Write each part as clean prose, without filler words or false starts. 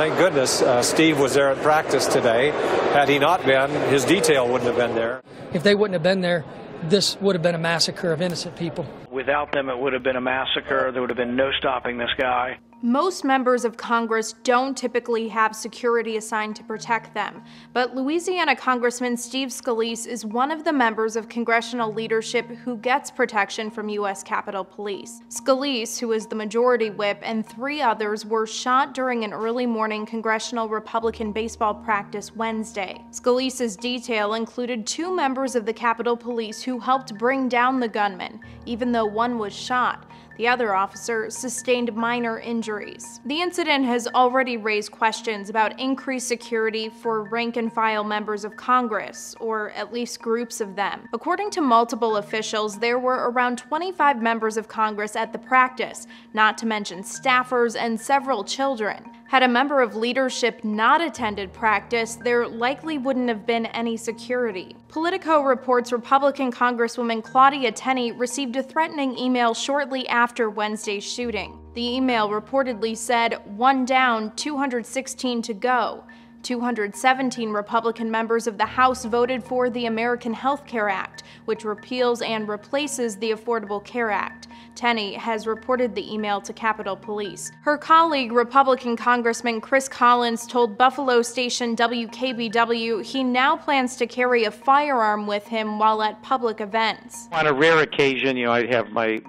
thank goodness Steve was there at practice today. Had he not been, his detail wouldn't have been there. If they wouldn't have been there, this would have been a massacre of innocent people. Without them, it would have been a massacre. There would have been no stopping this guy. Most members of Congress don't typically have security assigned to protect them, but Louisiana Congressman Steve Scalise is one of the members of congressional leadership who gets protection from U.S. Capitol Police. Scalise, who is the majority whip, and 3 others were shot during an early morning congressional Republican baseball practice Wednesday. Scalise's detail included 2 members of the Capitol Police who helped bring down the gunman, even though one was shot. The other officer sustained minor injuries. The incident has already raised questions about increased security for rank-and-file members of Congress, or at least groups of them. According to multiple officials, there were around 25 members of Congress at the practice, not to mention staffers and several children. Had a member of leadership not attended practice, there likely wouldn't have been any security. Politico reports Republican Congresswoman Claudia Tenney received a threatening email shortly after Wednesday's shooting. The email reportedly said, "1 down, 216 to go." 217 Republican members of the House voted for the American Health Care Act, which repeals and replaces the Affordable Care Act. Tenney has reported the email to Capitol Police. Her colleague, Republican Congressman Chris Collins, told Buffalo station WKBW he now plans to carry a firearm with him while at public events. On a rare occasion, I'd have my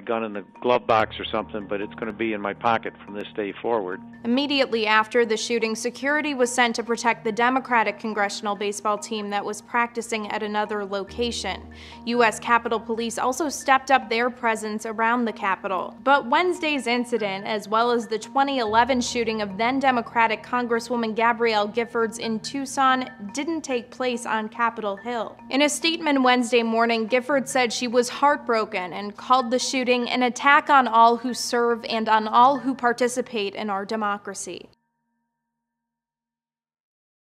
gun in the glove box or something, but it's going to be in my pocket from this day forward. Immediately after the shooting, security was sent to protect the Democratic congressional baseball team that was practicing at another location. U.S. Capitol Police also stepped up their presence around the Capitol. But Wednesday's incident, as well as the 2011 shooting of then-Democratic Congresswoman Gabrielle Giffords in Tucson, didn't take place on Capitol Hill. In a statement Wednesday morning, Giffords said she was heartbroken and called the shooting an attack on all who serve and on all who participate in our democracy.